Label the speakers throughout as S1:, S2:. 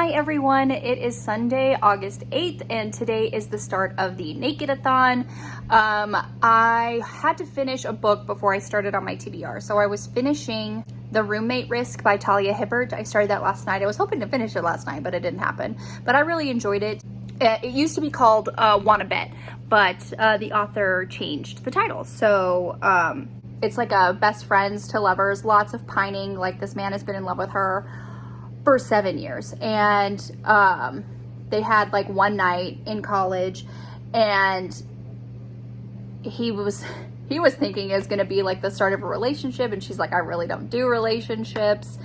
S1: Hi everyone, it is Sunday, August 8th, and today is the start of the Nekkid-a-thon. I had to finish a book before I started on my TBR, so I was finishing The Roommate Risk by Talia Hibbert. I started that last night. I was hoping to finish it last night, but it didn't happen. But I really enjoyed it. It used to be called Wanna Bet, but the author changed the title. So it's like a best friends to lovers, lots of pining, like this man has been in love with her for 7 years, and they had like one night in college, and he was thinking it was going to be like the start of a relationship, and she's like, I really don't do relationships,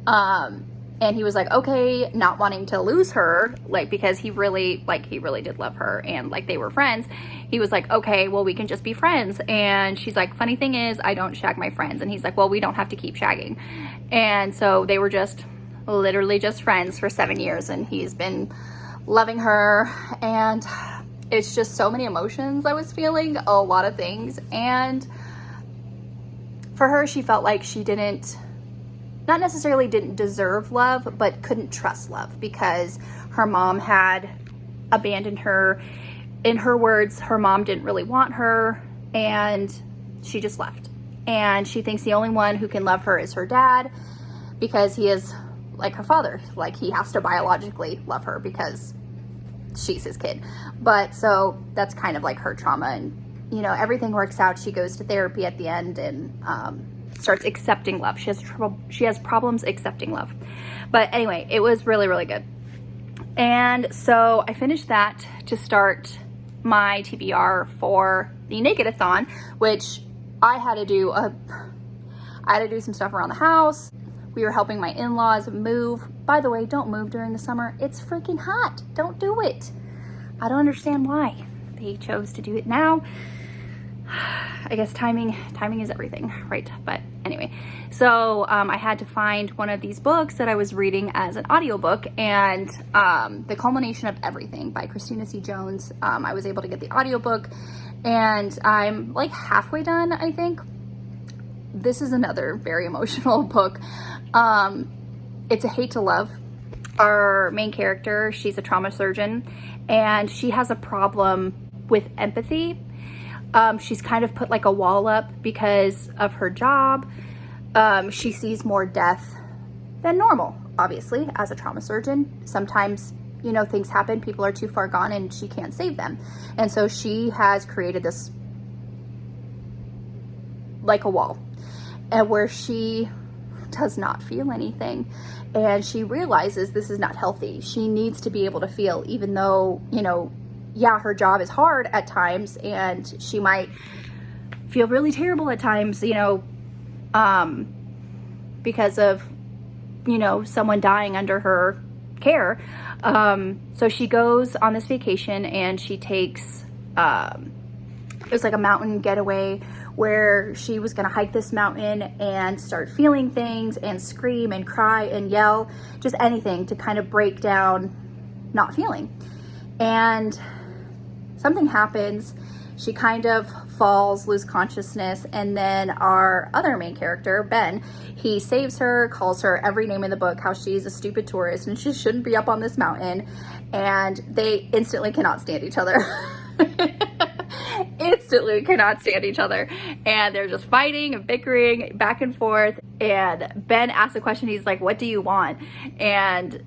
S1: and he was like, okay, not wanting to lose her, like, because he really did love her, and like they were friends. He was like, okay, well, we can just be friends. And she's like, funny thing is, I don't shag my friends. And he's like, well, we don't have to keep shagging. And so they were just literally just friends for 7 years, and he's been loving her, and it's just so many emotions I was feeling, a lot of things. And for her, she felt like she not necessarily didn't deserve love, but couldn't trust love because her mom had abandoned her. In her words, her mom didn't really want her, and she just left. And she thinks the only one who can love her is her dad, because he is like her father, like he has to biologically love her because she's his kid. But so that's kind of like her trauma, and you know, everything works out. She goes to therapy at the end and starts accepting love. She has problems accepting love. But anyway, it was really, really good. And so I finished that to start my TBR for the Nekkid-a-thon, which I had to do some stuff around the house. We were helping my in-laws move. By the way, don't move during the summer. It's freaking hot. Don't do it. I don't understand why they chose to do it now. I guess timing is everything, right? But anyway, so I had to find one of these books that I was reading as an audiobook, and The Culmination of Everything by Christina C. Jones. I was able to get the audiobook, and I'm like halfway done, I think. This is another very emotional book. It's A Hate to Love. Our main character, she's a trauma surgeon, and she has a problem with empathy. She's kind of put like a wall up because of her job. She sees more death than normal, obviously, as a trauma surgeon. Sometimes, you know, things happen, people are too far gone, and she can't save them. And so she has created this, like a wall, and where she does not feel anything, and she realizes this is not healthy. She needs to be able to feel, even though, you know, yeah, her job is hard at times, and she might feel really terrible at times, you know, because of, you know, someone dying under her care. So she goes on this vacation, and she takes, it was like a mountain getaway where she was gonna hike this mountain and start feeling things and scream and cry and yell, just anything to kind of break down not feeling. And something happens. She kind of falls, loses consciousness, and then our other main character, Ben, he saves her, calls her every name in the book, how she's a stupid tourist and she shouldn't be up on this mountain, and they instantly cannot stand each other. Instantly cannot stand each other, and they're just fighting and bickering back and forth. And Ben asks a question, he's like, what do you want? And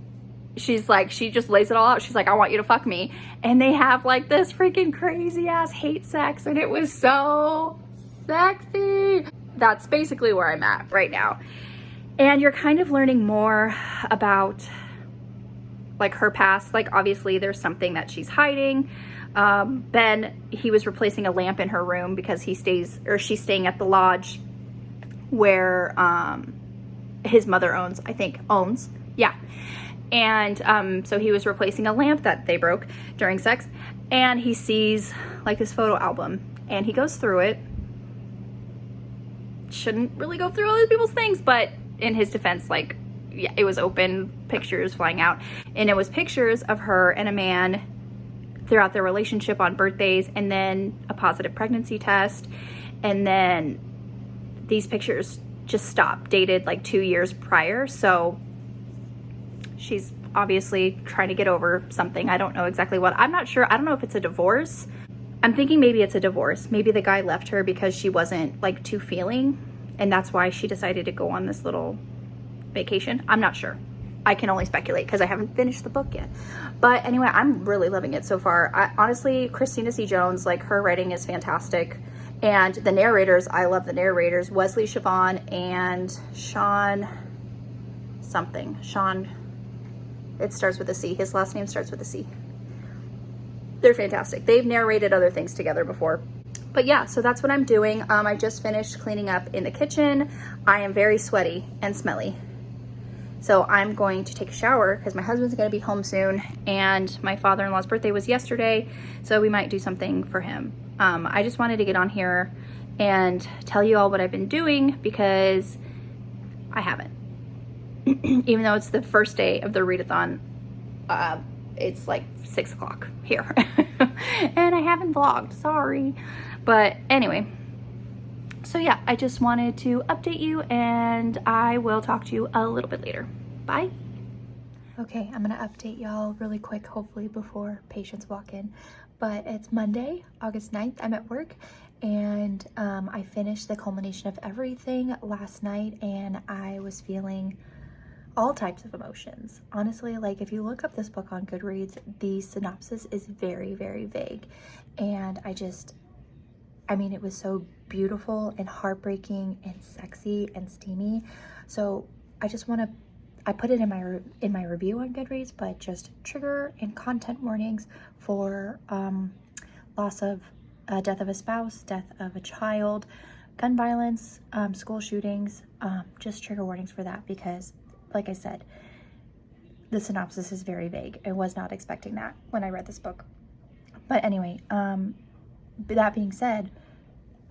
S1: she's like, she just lays it all out. She's like, I want you to fuck me. And they have like this freaking crazy ass hate sex, and it was so sexy. That's basically where I'm at right now. And you're kind of learning more about like her past. Like obviously there's something that she's hiding. Ben, he was replacing a lamp in her room because she's staying at the lodge where his mother owns. Yeah. And so he was replacing a lamp that they broke during sex, and he sees like this photo album, and he goes through it. Shouldn't really go through all these people's things, but in his defense, like, yeah, it was open, pictures flying out, and it was pictures of her and a man throughout their relationship on birthdays, and then a positive pregnancy test, and then these pictures just stopped, dated like 2 years prior. So she's obviously trying to get over something. I don't know exactly what. I'm not sure. I don't know if it's a divorce. I'm thinking maybe it's a divorce. Maybe the guy left her because she wasn't like too feeling, and that's why she decided to go on this little vacation. I'm not sure. I can only speculate because I haven't finished the book yet. But anyway, I'm really loving it so far. Honestly, Christina C. Jones, like, her writing is fantastic. And the narrators, I love the narrators. Wesley Chavon and Sean something. Sean, it starts with a C. His last name starts with a C. They're fantastic. They've narrated other things together before. But yeah, so that's what I'm doing. I just finished cleaning up in the kitchen. I am very sweaty and smelly. So I'm going to take a shower because my husband's going to be home soon, and my father-in-law's birthday was yesterday, so we might do something for him. I just wanted to get on here and tell you all what I've been doing because I haven't. Even though it's the first day of the readathon, it's like 6 o'clock here and I haven't vlogged, sorry. But anyway, so yeah, I just wanted to update you, and I will talk to you a little bit later. Bye. Okay, I'm gonna update y'all really quick, hopefully before patients walk in. But it's Monday, August 9th. I'm at work, and I finished the culmination of everything last night, and I was feeling all types of emotions. Honestly, like, if you look up this book on Goodreads, the synopsis is very, very vague. And I mean, it was so beautiful and heartbreaking and sexy and steamy. So I put it in my review on Goodreads, but just trigger and content warnings for loss of death of a spouse, death of a child, gun violence, school shootings, just trigger warnings for that, because like I said, the synopsis is very vague. I was not expecting that when I read this book. But anyway, that being said,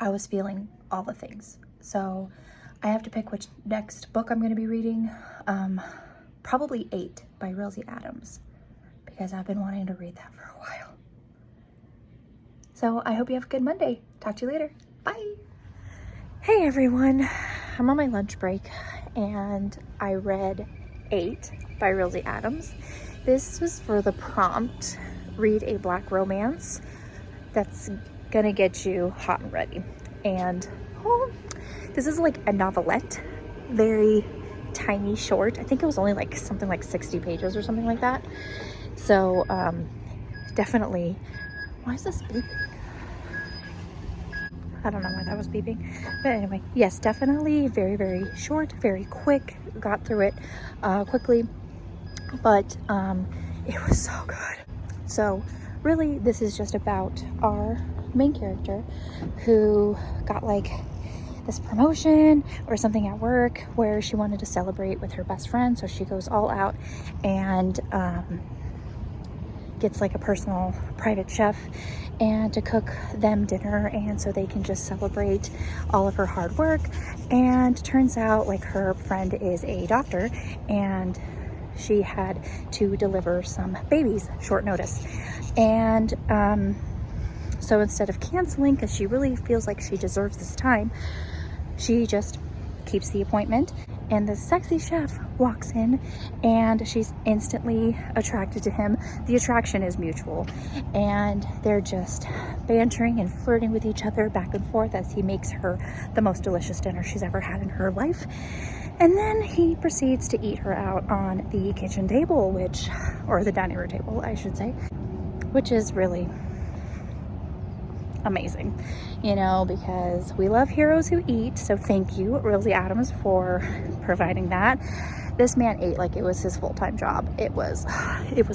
S1: I was feeling all the things. So I have to pick which next book I'm going to be reading. Probably 8 by Rosie Adams, because I've been wanting to read that for a while. So I hope you have a good Monday. Talk to you later. Bye. Hey everyone, I'm on my lunch break, and I read 8 by Rosie Adams. This was for the prompt, read a Black romance that's gonna get you hot and ready. And this is like a novelette, very tiny, short. I think it was only like something like 60 pages or something like that. So definitely, why is this beeping? I don't know why that was beeping, but anyway, yes, definitely very, very short, very quick. Got through it quickly, but it was so good. So really, this is just about our main character who got like this promotion or something at work where she wanted to celebrate with her best friend, so she goes all out and gets like a personal private chef and to cook them dinner, and so they can just celebrate all of her hard work. And turns out, like, her friend is a doctor, and she had to deliver some babies short notice. And so instead of canceling, because she really feels like she deserves this time, she just keeps the appointment. And the sexy chef walks in, and she's instantly attracted to him. The attraction is mutual, and they're just bantering and flirting with each other back and forth as he makes her the most delicious dinner she's ever had in her life. And then he proceeds to eat her out on the kitchen table, or the dining room table, I should say, which is really amazing, you know, because we love heroes who eat. So thank you, Rosie Adams, for providing that. This man ate like it was his full-time job. It was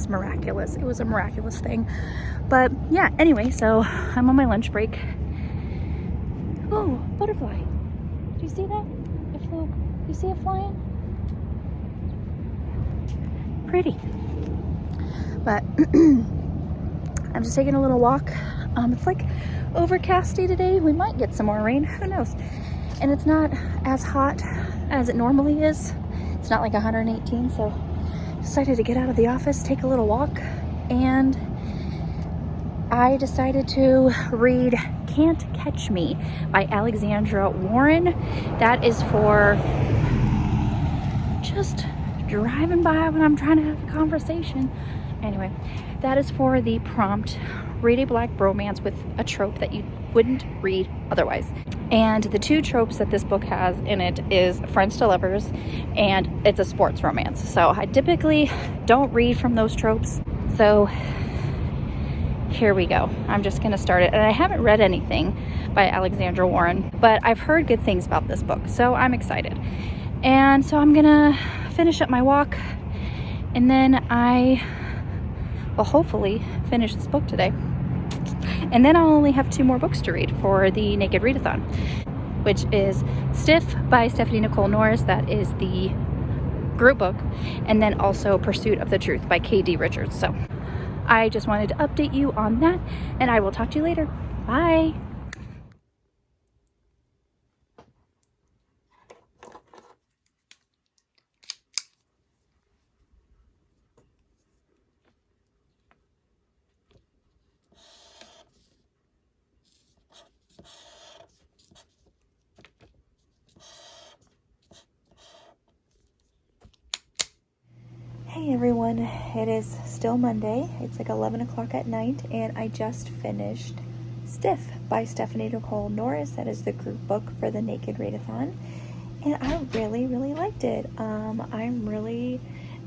S1: miraculous. It was a miraculous thing. But yeah, anyway, so I'm on my lunch break. Oh, butterfly. Do you see that? It flew. You see it flying? Pretty. But I'm just taking a little walk. It's like overcasty today. We might get some more rain, who knows. And it's not as hot as it normally is. It's not like 118, so decided to get out of the office, take a little walk, and I decided to read Can't Catch Me by Alexandra Warren. That is for just driving by when I'm trying to have a conversation. Anyway, that is for the prompt. Read a black bromance with a trope that you wouldn't read otherwise. And the two tropes that this book has in it is friends to lovers, and it's a sports romance. So I typically don't read from those tropes. So here we go. I'm just gonna start it. And I haven't read anything by Alexandra Warren, but I've heard good things about this book, so I'm excited. And so I'm gonna finish up my walk, and then I will hopefully finish this book today. And then I'll only have 2 more books to read for the Nekkid Readathon, which is Stiff by Stephanie Nicole Norris. That is the group book. And then also Pursuit of the Truth by K.D. Richards. So I just wanted to update you on that, and I will talk to you later. Bye. Hey everyone, it is still Monday. It's like 11 o'clock at night, and I just finished Stiff by Stephanie Nicole Norris. That is the group book for the Nekkid Readathon, and I really liked it. I'm really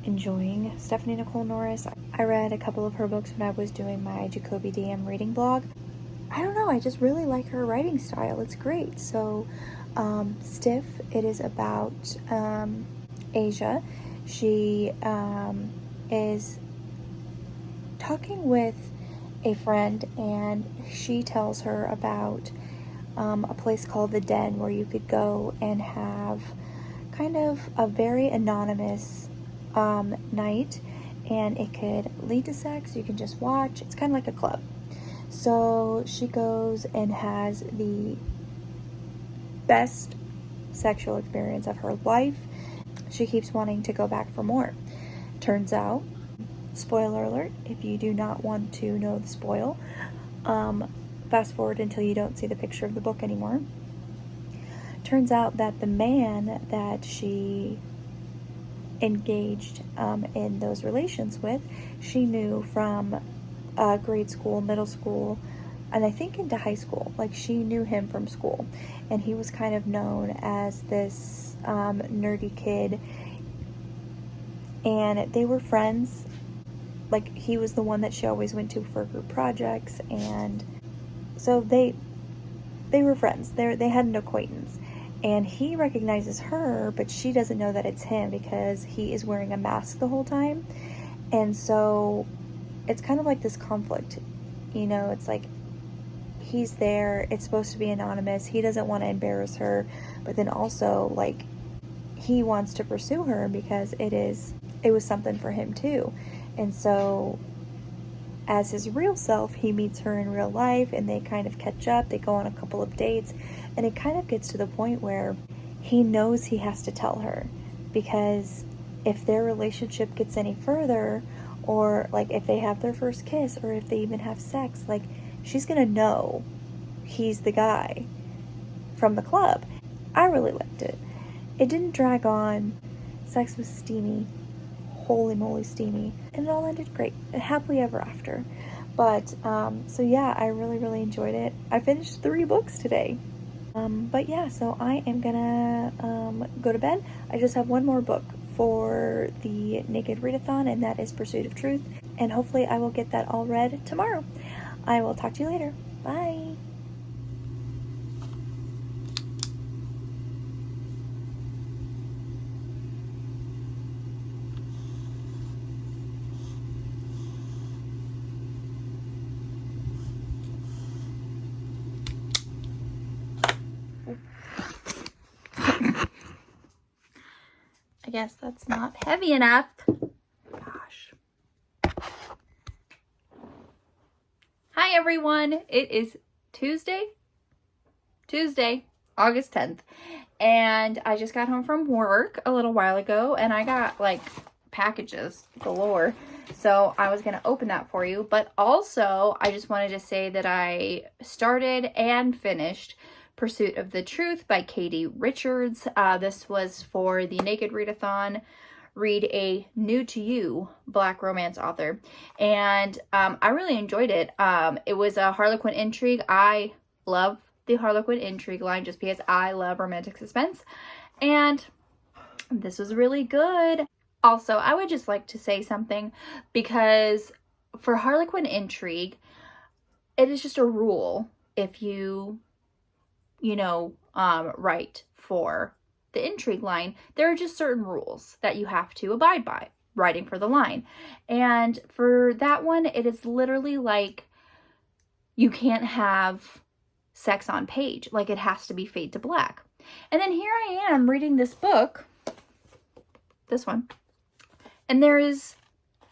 S1: enjoying Stephanie Nicole Norris. I read a couple of her books when I was doing my Jacoby DM reading blog. I don't know, I just really like her writing style. It's great. So Stiff, it is about Asia. She is talking with a friend, and she tells her about a place called the Den, where you could go and have kind of a very anonymous night, and it could lead to sex. You can just watch. It's kind of like a club. So she goes and has the best sexual experience of her life. She keeps wanting to go back for more. Turns out, spoiler alert, if you do not want to know the spoil, fast forward until you don't see the picture of the book anymore. Turns out that the man that she engaged in those relations with, she knew from grade school, middle school, and I think into high school. Like, she knew him from school, and he was kind of known as this nerdy kid, and they were friends. Like, he was the one that she always went to for group projects, and so they were friends. They had an acquaintance, and he recognizes her, but she doesn't know that it's him because he is wearing a mask the whole time. And so it's kind of like this conflict, you know. It's like, he's there, it's supposed to be anonymous, he doesn't want to embarrass her, but then also, like, he wants to pursue her because it was something for him too. And so as his real self, he meets her in real life, and they kind of catch up, they go on a couple of dates, and it kind of gets to the point where he knows he has to tell her, because if their relationship gets any further, or like if they have their first kiss, or if they even have sex, like, she's gonna know he's the guy from the club. I really liked it. It didn't drag on. Sex was steamy. Holy moly steamy. And it all ended great. Happily ever after. But, so yeah, I really enjoyed it. I finished 3 books today. But yeah, so I am gonna go to bed. I just have 1 more book for the Nekkid Readathon, and that is Pursuit of Truth. And hopefully I will get that all read tomorrow. I will talk to you later. Bye. I guess that's not heavy enough. Gosh. Hi everyone, it is Tuesday, August 10th, and I just got home from work a little while ago, and I got like packages galore, so I was going to open that for you. But also, I just wanted to say that I started and finished Pursuit of the Truth by K.D. Richards. This was for the Nekkid Readathon read a new to you Black romance author. And I really enjoyed it. It was a Harlequin intrigue. I love the Harlequin intrigue line just because I love romantic suspense. And this was really good. Also, I would just like to say something, because for Harlequin intrigue, it is just a rule if you write for the intrigue line. There are just certain rules that you have to abide by writing for the line. And for that one, it is literally like you can't have sex on page. Like, it has to be fade to black. And then here I am reading this book, this one, and there is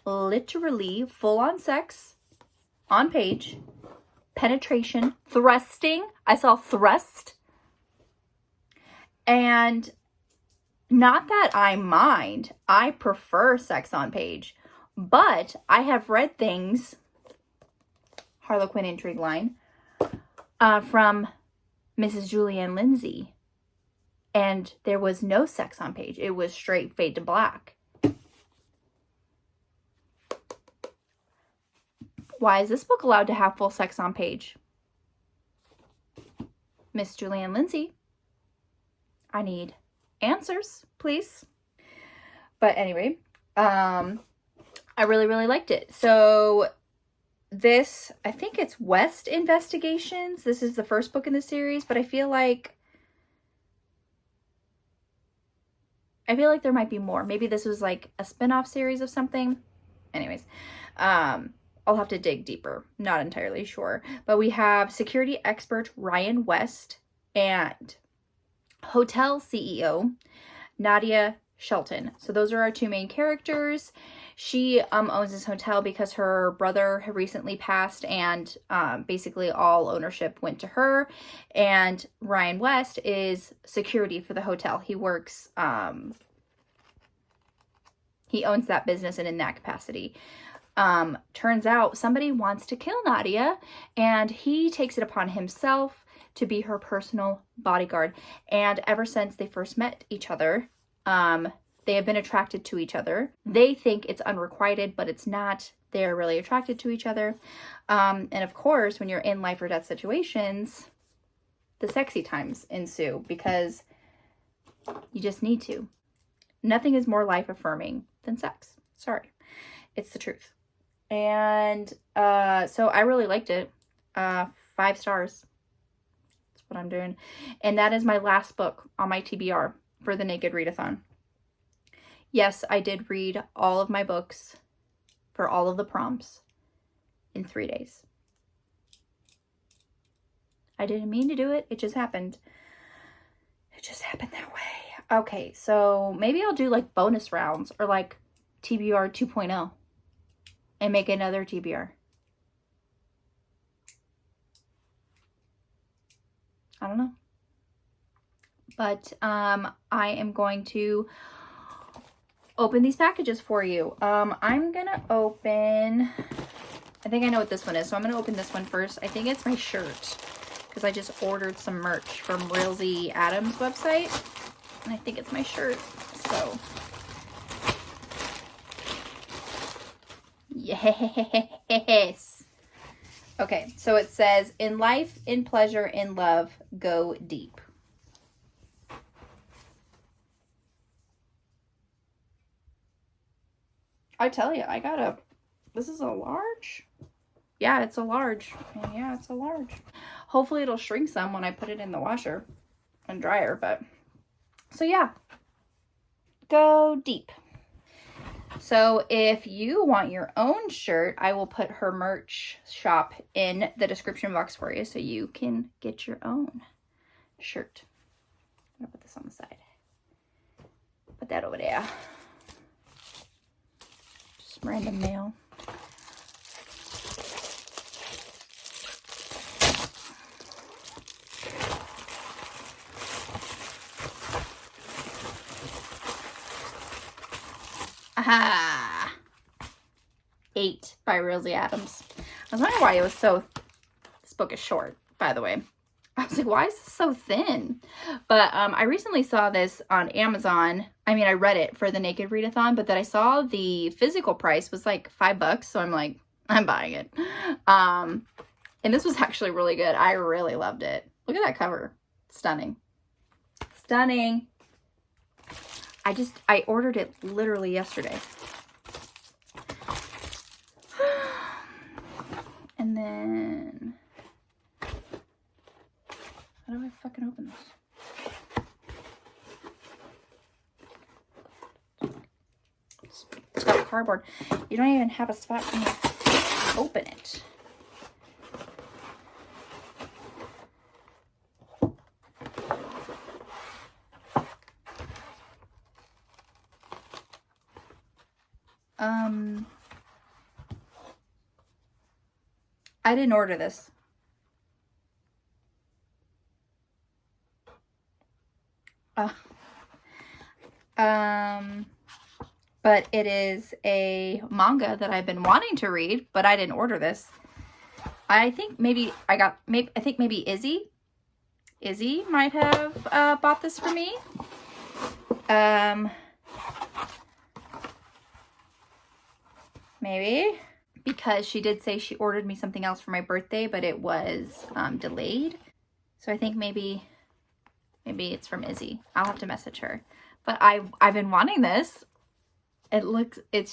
S1: literally full-on sex on page, penetration, thrusting. I saw thrust. And not that I mind, I prefer sex on page, but I have read things, Harlequin intrigue line, from Mrs. Julianne Lindsay, and there was no sex on page. It was straight fade to black. Why is this book allowed to have full sex on page? Miss Julianne Lindsay, I need answers, please. But anyway, I really, really liked it. So this, I think it's West Investigations. This is the first book in the series, but I feel like there might be more. Maybe this was like a spin-off series of something. Anyways, I'll have to dig deeper. Not entirely sure. But we have security expert Ryan West and hotel CEO Nadia Shelton. So those are our two main characters. She owns this hotel because her brother had recently passed, and basically all ownership went to her. And Ryan West is security for the hotel. He works, he owns that business, and in that capacity. Turns out somebody wants to kill Nadia, and he takes it upon himself to be her personal bodyguard. And ever since they first met each other, they have been attracted to each other. They think it's unrequited, but it's not. They're really attracted to each other. And of course, when you're in life or death situations, the sexy times ensue, because you just need to. Nothing is more life affirming than sex. Sorry. It's the truth. And so I really liked it. 5 stars. That's what I'm doing. And that is my last book on my TBR for the Nekkid Readathon. Yes, I did read all of my books for all of the prompts in 3 days. I didn't mean to do it. It just happened. It just happened that way. Okay, so maybe I'll do like bonus rounds or like TBR 2.0 and make another TBR. I don't know. But I am going to open these packages for you. I'm gonna open, I think I know what this one is, so I'm gonna open this one first. I think it's my shirt, because I just ordered some merch from Rilzy Adams' website, and I think it's my shirt. So yes. Okay, so it says, in life, in pleasure, in love, go deep. I tell you, this is a large. Yeah, it's a large. Yeah, it's a large. Hopefully it'll shrink some when I put it in the washer and dryer, but so yeah, go deep. So if you want your own shirt, I will put her merch shop in the description box for you so you can get your own shirt. I'm gonna put this on the side. Put that over there. Just random mail. Aha! 8 by Rilzy Adams. I was wondering why it was so... This book is short, by the way. I was like, why is this so thin? But I recently saw this on Amazon. I mean, I read it for the Nekkid Readathon, but then I saw the physical price was like $5. So I'm like, I'm buying it. And this was actually really good. I really loved it. Look at that cover. Stunning. Stunning. I ordered it literally yesterday. And then, how do I fucking open this? It's got cardboard. You don't even have a spot for me to open it. I didn't order this. But it is a manga that I've been wanting to read, but I didn't order this. I think maybe Izzy might have bought this for me. Maybe. Because she did say she ordered me something else for my birthday, but it was delayed. So I think maybe it's from Izzy. I'll have to message her. But I've been wanting this. It looks like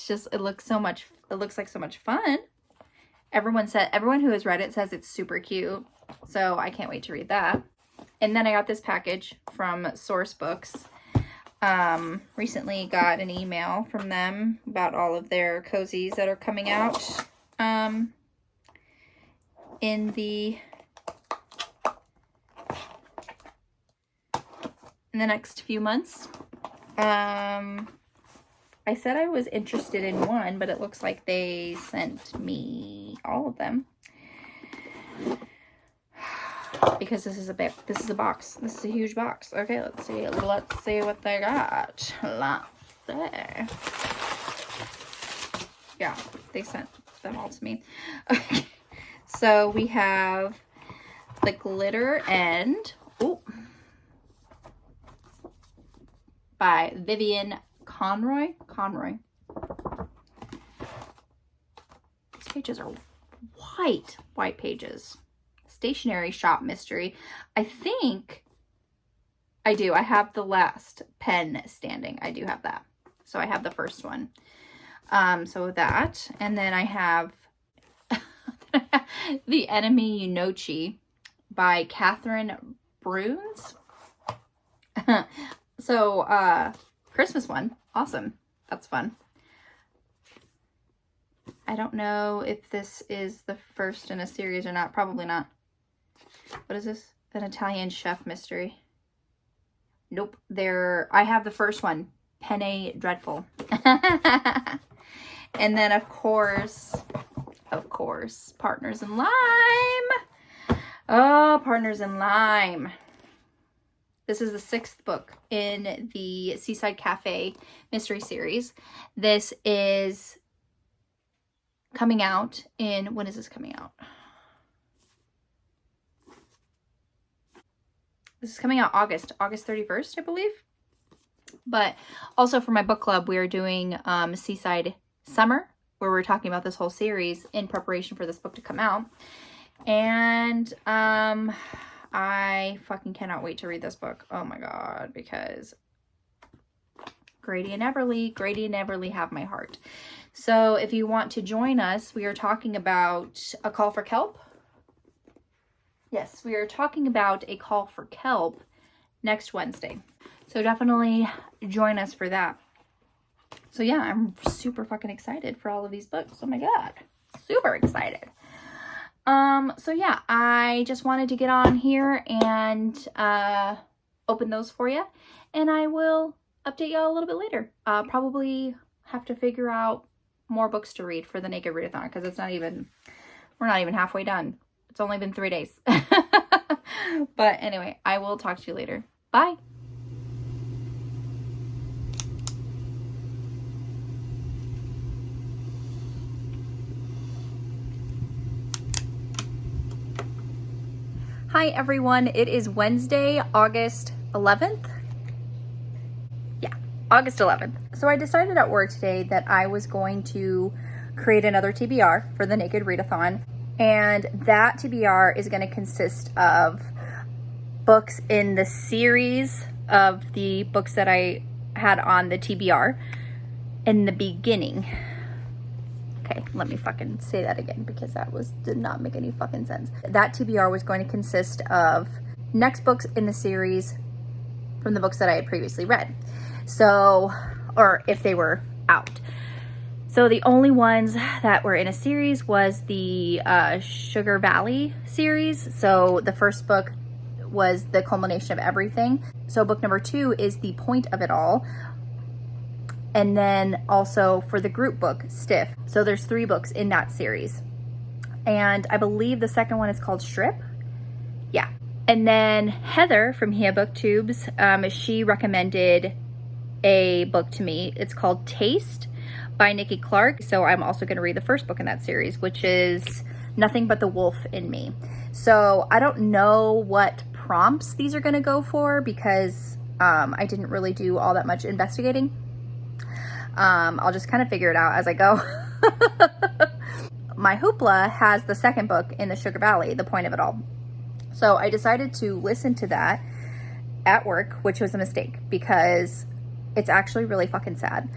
S1: so much fun. Everyone who has read it says it's super cute. So I can't wait to read that. And then I got this package from Source Books. Recently got an email from them about all of their cozies that are coming out in the next few months. I said I was interested in one, but it looks like they sent me all of them. Because this is a box. This is a huge box. Okay, let's see what they got. Let's see. Yeah, they sent them all to me. Okay. So we have The Glitter End. Ooh. By Vivian Conroy. These pages are white pages. Stationery shop mystery. I think I do. I have the last pen standing. I do have that. So I have the first one. So that, and then I have The Enemy Yunochi by Catherine Bruns. So Christmas one. Awesome. That's fun. I don't know if this is the first in a series or not. Probably not. What is this? An Italian chef mystery. Nope. I have the first one. Penne Dreadful. And then of course, Partners in Lime. Oh, Partners in Lime. This is the 6th book in the Seaside Cafe mystery series. This is coming out in, when is this coming out? This is coming out August 31st, I believe. But also for my book club, we are doing Seaside Summer, where we're talking about this whole series in preparation for this book to come out. And I fucking cannot wait to read this book. Oh my god, because Grady and Everly have my heart. So if you want to join us, we are talking about A Call for Kelp. Yes, we are talking about A Call for Kelp next Wednesday. So definitely join us for that. So yeah, I'm super fucking excited for all of these books. Oh my god, super excited. So yeah, I just wanted to get on here and open those for you, and I will update y'all a little bit later. Probably have to figure out more books to read for the Nekkid Readathon, because we're not even halfway done. It's only been 3 days. But anyway, I will talk to you later. Bye. Hi everyone, it is Wednesday, August 11th. Yeah, August 11th. So I decided at work today that I was going to create another TBR for the Nekkid Readathon, and that TBR is going to consist of books in the series of the books that I had on the TBR in the beginning. Okay, let me fucking say that again because that did not make any fucking sense. That TBR was going to consist of next books in the series from the books that I had previously read. So, or if they were out. So the only ones that were in a series was the Sugar Valley series. So the first book was the culmination of everything. So book number 2 is the point of it all. And then also for the group book, Stiff. So there's 3 books in that series. And I believe the second one is called Strip. Yeah. And then Heather from Here Booktubes, she recommended a book to me. It's called Taste by Nikki Clark. So I'm also going to read the first book in that series, which is Nothing But the Wolf in Me. So I don't know what prompts these are going to go for because I didn't really do all that much investigating. I'll just kind of figure it out as I go. My hoopla has the second book in the Sugar Valley, The Point of It All. So I decided to listen to that at work, which was a mistake because it's actually really fucking sad.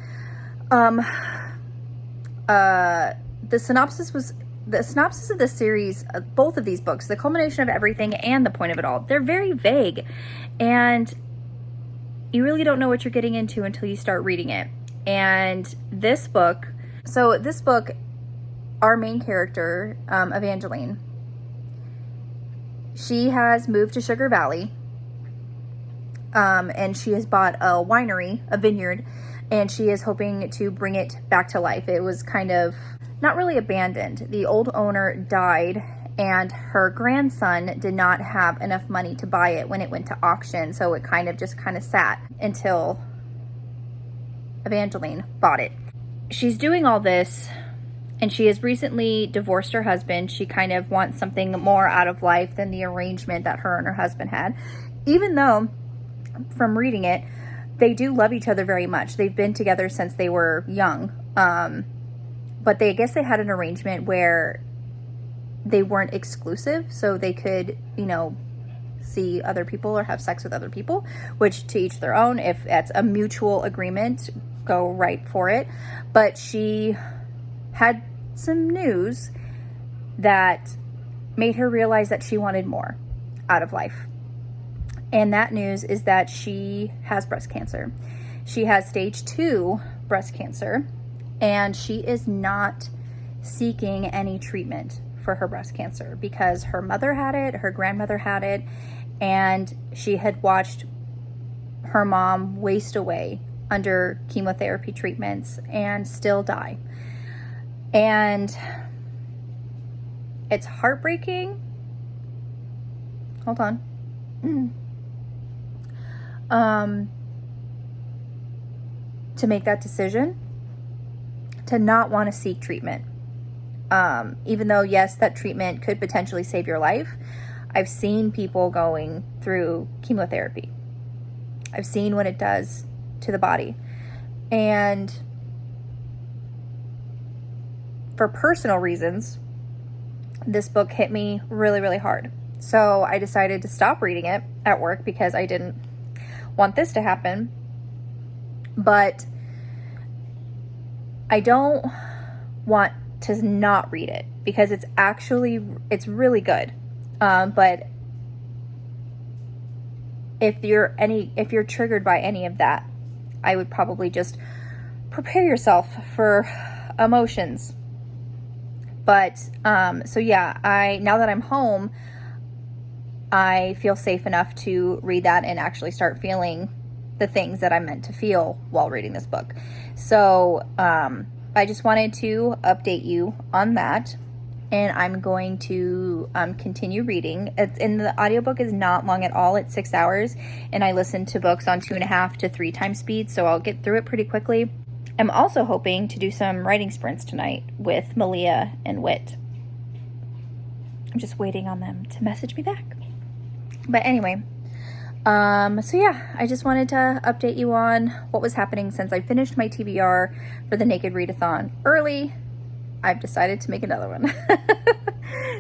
S1: The synopsis of this series, both of these books, The Culmination of Everything and The Point of It All, they're very vague and you really don't know what you're getting into until you start reading it. And this book, our main character, Evangeline, she has moved to Sugar Valley, and she has bought a winery, a vineyard, and she is hoping to bring it back to life. It was kind of not really abandoned. The old owner died, and her grandson did not have enough money to buy it when it went to auction, so it kind of sat until Evangeline bought it. She's doing all this and she has recently divorced her husband. She kind of wants something more out of life than the arrangement that her and her husband had, even though from reading it they do love each other very much. They've been together since they were young, but I guess they had an arrangement where they weren't exclusive, so they could, you know, see other people or have sex with other people, which to each their own. If that's a mutual agreement, go right for it. But she had some news that made her realize that she wanted more out of life. And that news is that she has breast cancer. She has stage 2 breast cancer, and she is not seeking any treatment for her breast cancer because her mother had it, her grandmother had it, and she had watched her mom waste away under chemotherapy treatments and still die. And it's heartbreaking. Hold on. To make that decision, to not want to seek treatment. Even though, yes, that treatment could potentially save your life. I've seen people going through chemotherapy. I've seen what it does to the body. And for personal reasons, this book hit me really, really hard. So I decided to stop reading it at work because I didn't want this to happen. But I don't want to not read it because it's really good. But if you're triggered by any of that, I would probably just prepare yourself for emotions. But so yeah, now that I'm home, I feel safe enough to read that and actually start feeling the things that I'm meant to feel while reading this book. So I just wanted to update you on that. And I'm going to continue reading. And the audiobook is not long at all. It's 6 hours. And I listen to books on 2.5 to 3 times speed. So I'll get through it pretty quickly. I'm also hoping to do some writing sprints tonight with Malia and Wit. I'm just waiting on them to message me back. But anyway, so yeah, I just wanted to update you on what was happening since I finished my TBR for the Nekkid Readathon early. I've decided to make another one.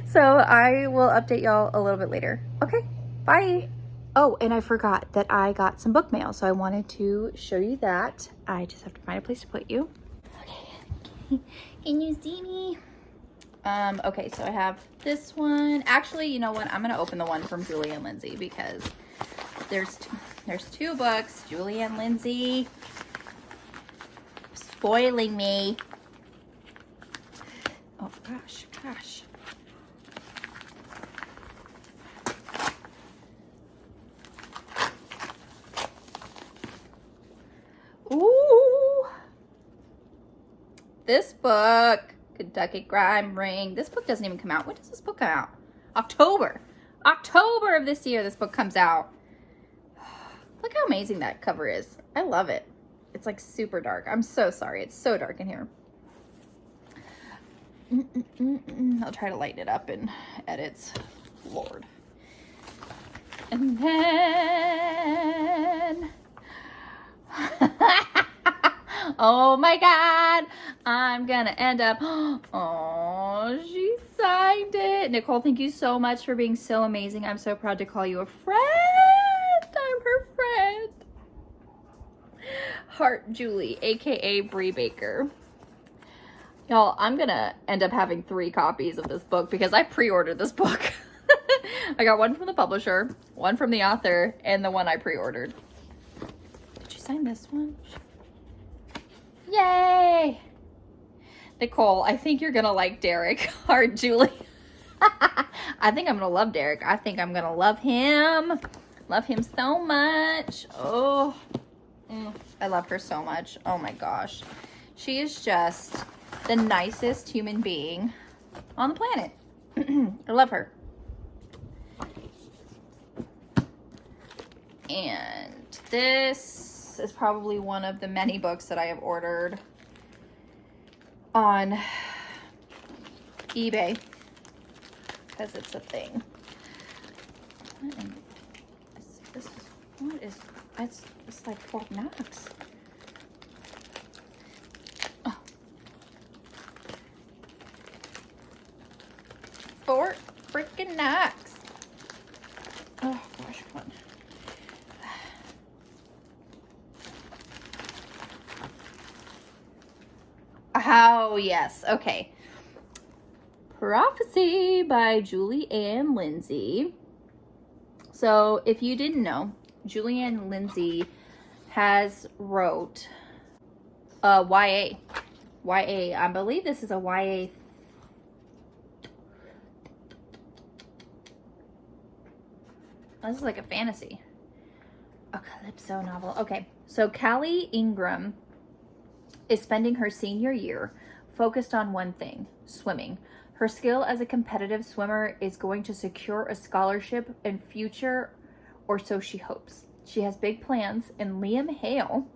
S1: So I will update y'all a little bit later. Okay, bye. Oh, and I forgot that I got some book mail, so I wanted to show you that. I just have to find a place to put you. Okay, can you see me? Okay, so I have this one. Actually, you know what? I'm gonna open the one from Julie and Lindsay because there's two books. Julie and Lindsay spoiling me. Oh gosh. Ooh, this book, Kentucky Crime Ring. This book doesn't even come out. When does this book come out? October of this year. This book comes out. Look how amazing that cover is. I love it. It's like super dark. I'm so sorry. It's so dark in here. I'll try to lighten it up in edits. Lord. And then... oh my God. I'm gonna end up... oh, she signed it. Nicole, thank you so much for being so amazing. I'm so proud to call you a friend. I'm her friend. Heart Julie, aka Brie Baker. Y'all, I'm gonna end up having 3 copies of this book because I pre-ordered this book. I got one from the publisher, one from the author, and the one I pre-ordered. Did you sign this one? Yay! Nicole, I think you're gonna like Derek. Heart Julie. I think I'm gonna love Derek. I think I'm gonna love him. Love him so much. Oh, I love her so much. Oh my gosh. She is just the nicest human being on the planet. I love her. And this is probably one of the many books that I have ordered on eBay because it's a thing. It's like Fort Knox. Oh. Fort freaking Knox. Oh gosh, come on. Oh yes, okay. Prophecy by Julie Ann Lindsay. So if you didn't know, Julie Ann Lindsay has wrote YA. I believe this is a YA. This is like a fantasy. A Calypso novel. Okay, so Callie Ingram is spending her senior year focused on one thing, swimming. Her skill as a competitive swimmer is going to secure a scholarship and future, or so she hopes. She has big plans, and Liam Hale,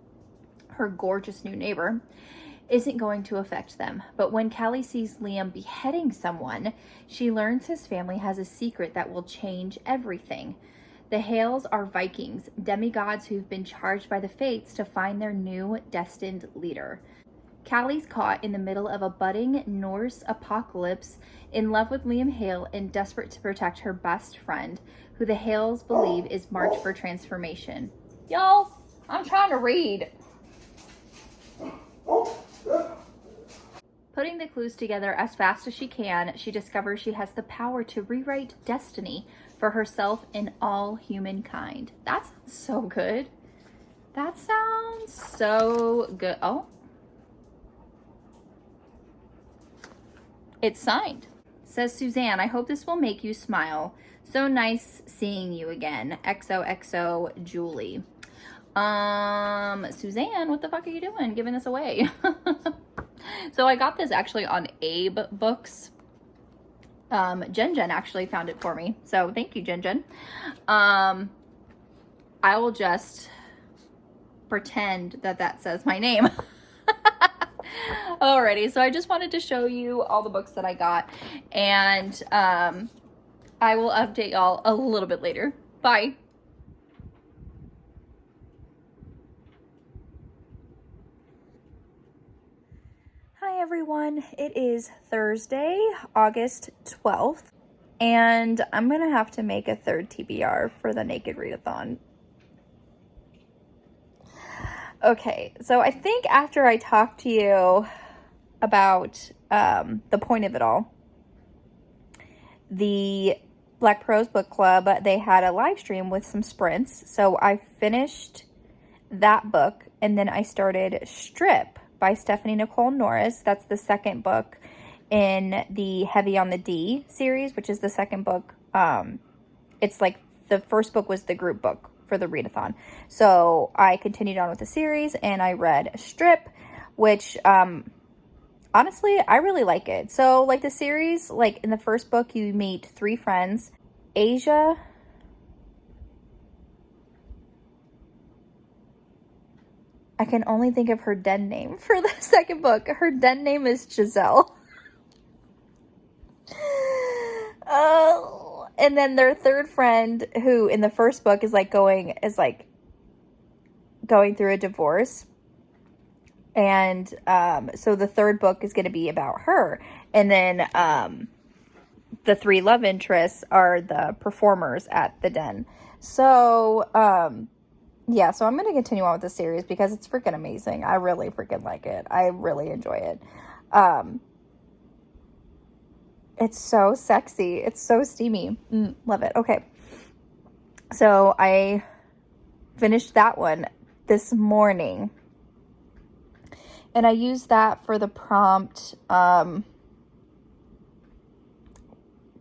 S1: her gorgeous new neighbor, isn't going to affect them. But when Callie sees Liam beheading someone, she learns his family has a secret that will change everything. The Hales are Vikings, demigods who've been charged by the fates to find their new destined leader. Callie's caught in the middle of a budding Norse apocalypse, in love with Liam Hale and desperate to protect her best friend, who the Hales believe is marked for transformation. Y'all, I'm trying to read. Putting the clues together as fast as she can, she discovers she has the power to rewrite destiny for herself and all humankind. That sounds so good. That sounds so good. Oh. It's signed. Says Suzanne, I hope this will make you smile. So nice seeing you again. XOXO Julie. Suzanne, what the fuck are you doing giving this away? So I got this actually on Abe Books. Jen actually found it for me. So thank you, Jen. I will just pretend that that says my name. Alrighty, so I just wanted to show you all the books that I got, and I will update y'all a little bit later. Bye. Bye. Hi everyone, it is Thursday, August 12th, and I'm gonna have to make a third TBR for the Nekkid Readathon. Okay, so I think after I talked to you about the point of it all, the Black Prose Book Club, they had a live stream with some sprints, so I finished that book, and then I started Strip by Stephanie Nicole Norris. That's the second book in the Heavy on the D series, which is the second book. It's like the first book was the group book for the readathon. So I continued on with the series and I read Strip, which honestly, I really like it. So like the series, like in the first book, you meet 3 friends. Asia, I can only think of her den name for the second book. Her den name is Giselle. Oh, and then their third friend, who in the first book is going through a divorce. And so the third book is going to be about her. And then the 3 love interests are the performers at the den. So yeah, so I'm going to continue on with the series because it's freaking amazing. I really freaking like it. I really enjoy it. It's so sexy. It's so steamy. Love it. Okay. So I finished that one this morning. And I used that for the prompt,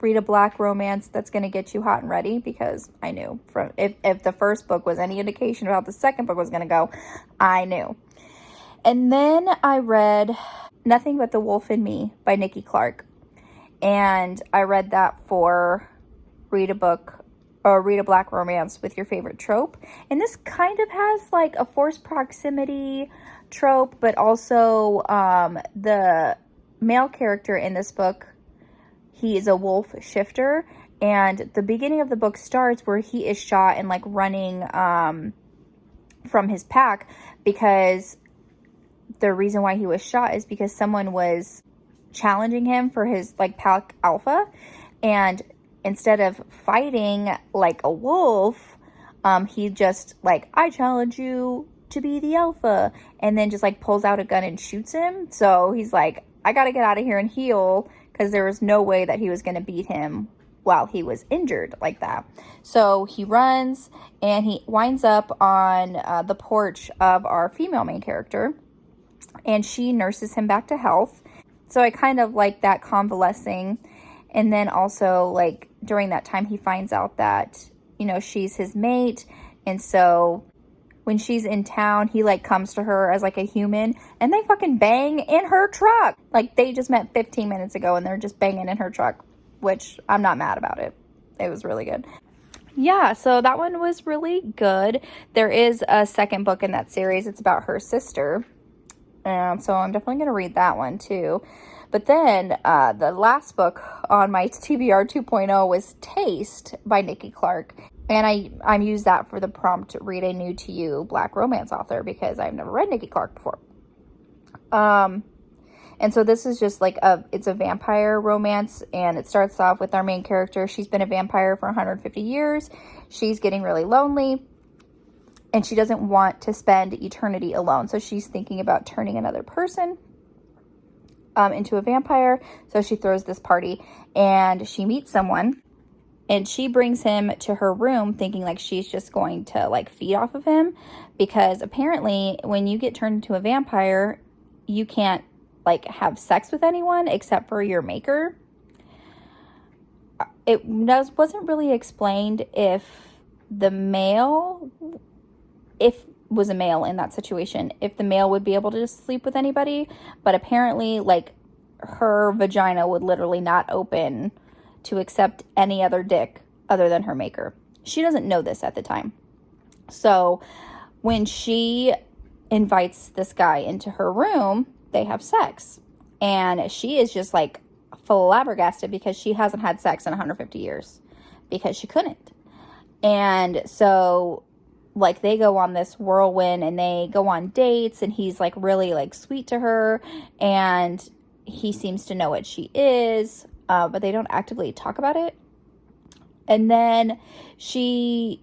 S1: read a black romance that's going to get you hot and ready, because I knew from if the first book was any indication about how the second book was going to go, I knew. And then I read Nothing But the Wolf in Me by Nikki Clark. And I read that for read a book or read a black romance with your favorite trope. And this kind of has like a forced proximity trope, but also the male character in this book, he is a wolf shifter, and the beginning of the book starts where he is shot and like running from his pack, because the reason why he was shot is because someone was challenging him for his like pack alpha, and instead of fighting like a wolf, he just like, I challenge you to be the alpha, and then just like pulls out a gun and shoots him. So he's like, I gotta get out of here and heal, because there was no way that he was going to beat him while he was injured like that. So he runs and he winds up on the porch of our female main character, and she nurses him back to health. So I kind of like that convalescing. And then also like during that time, he finds out that, you know, she's his mate. And so when she's in town, he like comes to her as like a human, and they fucking bang in her truck. Like they just met 15 minutes ago and they're just banging in her truck, which I'm not mad about it. It was really good. Yeah, so that one was really good. There is a second book in that series. It's about her sister. So I'm definitely going to read that one too. But then the last book on my TBR 2.0 was Taste by Nikki Clark. And I used that for the prompt, read a new to you black romance author, because I've never read Nikki Clark before. And so this is just like it's a vampire romance, and it starts off with our main character. She's been a vampire for 150 years. She's getting really lonely, and she doesn't want to spend eternity alone. So she's thinking about turning another person into a vampire. So she throws this party, and she meets someone. And she brings him to her room thinking like she's just going to like feed off of him, because apparently when you get turned into a vampire, you can't like have sex with anyone except for your maker. It wasn't really explained if the male, if was a male in that situation, if the male would be able to just sleep with anybody, but apparently like her vagina would literally not open to accept any other dick other than her maker. She doesn't know this at the time. So when she invites this guy into her room, they have sex. And she is just like flabbergasted, because she hasn't had sex in 150 years because she couldn't. And so like they go on this whirlwind and they go on dates, and he's like really like sweet to her, and he seems to know what she is, but they don't actively talk about it. And then she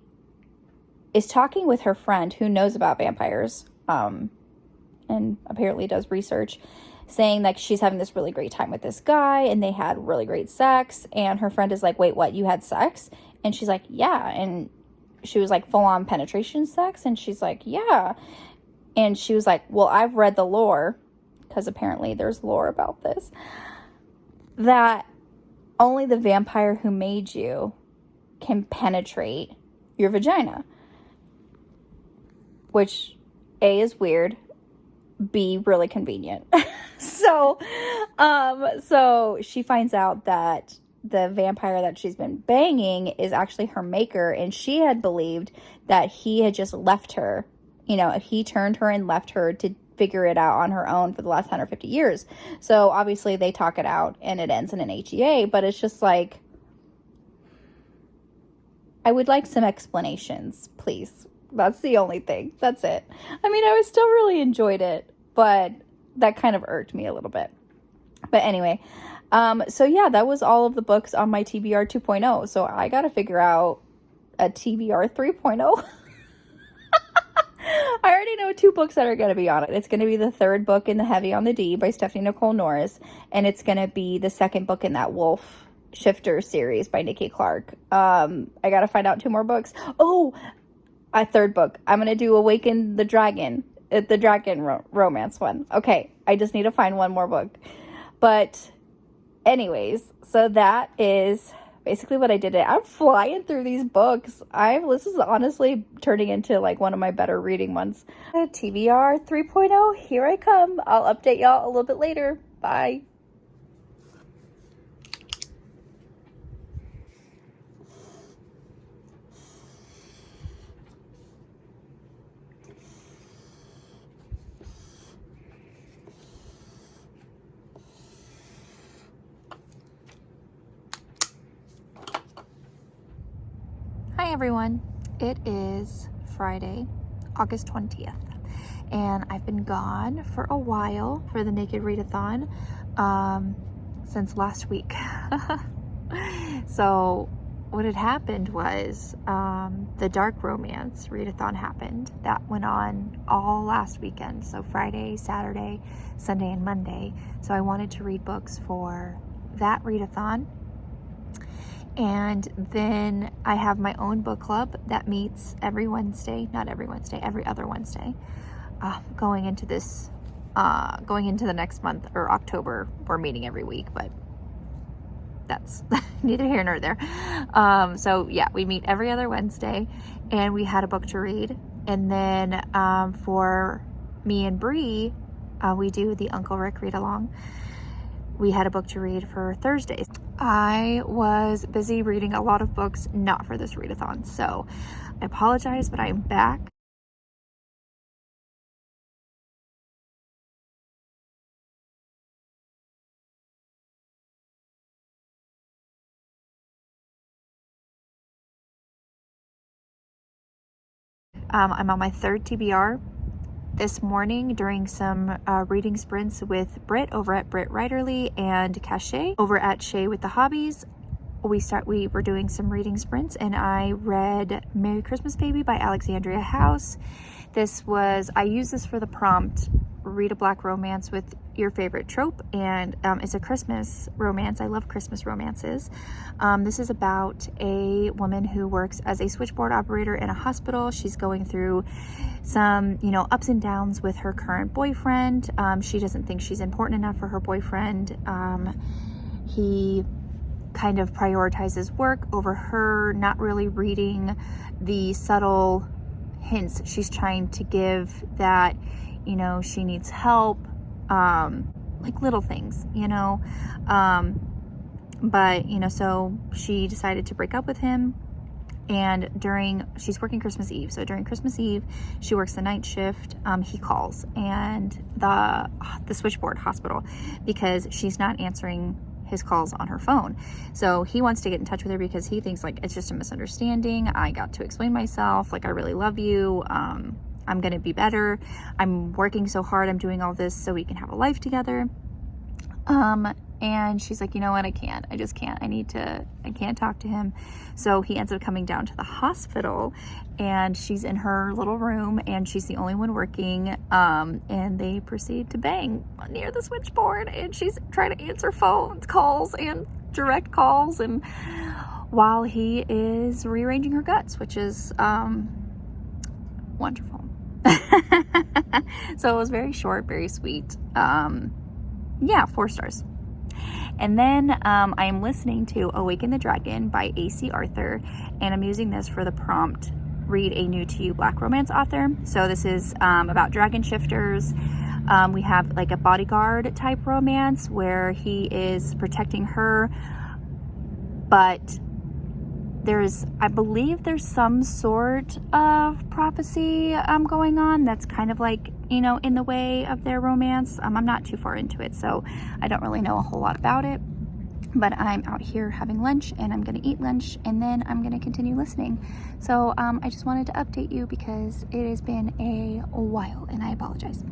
S1: is talking with her friend who knows about vampires, and apparently does research, saying that she's having this really great time with this guy and they had really great sex. And her friend is like, wait, what, you had sex? And she's like, yeah. And she was like, full on penetration sex? And she's like, yeah. And she was like, well, I've read the lore, because apparently there's lore about this, that only the vampire who made you can penetrate your vagina. Which, A, is weird, B, really convenient. So she finds out that the vampire that she's been banging is actually her maker, and she had believed that he had just left her. You know, he turned her and left her to figure it out on her own for the last 150 years. So obviously they talk it out and it ends in an HEA, but it's just like, I would like some explanations, please. That's the only thing. That's it. I mean, I still really enjoyed it, but that kind of irked me a little bit. But anyway, so yeah, that was all of the books on my TBR 2.0. So I got to figure out a TBR 3.0. I already know 2 books that are going to be on it. It's going to be the 3rd book in the Heavy on the D by Stephanie Nicole Norris. And it's going to be the 2nd book in that Wolf Shifter series by Nikki Clark. I got to find out 2 more books. Oh, a 3rd book. I'm going to do Awaken the Dragon. The dragon romance one. Okay, I just need to find 1 more book. But anyways, so that is basically what I did. I'm flying through these books. This is honestly turning into like one of my better reading ones. TBR 3.0, here I come. I'll update y'all a little bit later. Bye. Hi everyone, it is Friday, August 20th, and I've been gone for a while for the Nekkid Readathon, since last week. So what had happened was, the Dark Romance Readathon happened. That went on all last weekend, so Friday, Saturday, Sunday, and Monday. So I wanted to read books for that readathon. And then I have my own book club that meets every Wednesday, not every Wednesday, every other Wednesday, going into the next month, or October. We're meeting every week, but that's neither here nor there. So yeah, we meet every other Wednesday, and we had a book to read. And then for me and Bree, we do the Uncle Rick read along. We had a book to read for Thursdays. I was busy reading a lot of books, not for this readathon, so I apologize, but I'm back. I'm on my 3rd TBR. This morning, during some reading sprints with Britt over at Britt Writerly and Cachet over at Shay with the Hobbies, we were doing some reading sprints, and I read Merry Christmas Baby by Alexandria House. I used this for the prompt, read a Black romance with your favorite trope, and it's a Christmas romance. I love Christmas romances. This is about a woman who works as a switchboard operator in a hospital. She's going through some, ups and downs with her current boyfriend. She doesn't think she's important enough for her boyfriend. He kind of prioritizes work over her, not really reading the subtle hints she's trying to give that, she needs help, like little things, but, so she decided to break up with him. And she's working Christmas Eve. So during Christmas Eve, she works the night shift. He calls, and the switchboard hospital, because she's not answering his calls on her phone. So he wants to get in touch with her because he thinks like it's just a misunderstanding. I got to explain myself, like I really love you. I'm gonna be better. I'm working so hard. I'm doing all this so we can have a life together. And she's like, you know what? I can't. I just can't. I can't talk to him. So he ends up coming down to the hospital, and she's in her little room, and she's the only one working. And they proceed to bang near the switchboard, and she's trying to answer phone calls and direct calls, and while he is rearranging her guts, which is wonderful. So it was very short, very sweet. Yeah, 4 stars. And then I am listening to Awaken the Dragon by A.C. Arthur, and I'm using this for the prompt, read a new to you Black romance author. So this is about dragon shifters. We have like a bodyguard type romance where he is protecting her, but I believe there's some sort of prophecy going on that's kind of like, you know, in the way of their romance. I'm not too far into it, so I don't really know a whole lot about it. But I'm out here having lunch, and I'm going to eat lunch, and then I'm going to continue listening. So I just wanted to update you because it has been a while, and I apologize.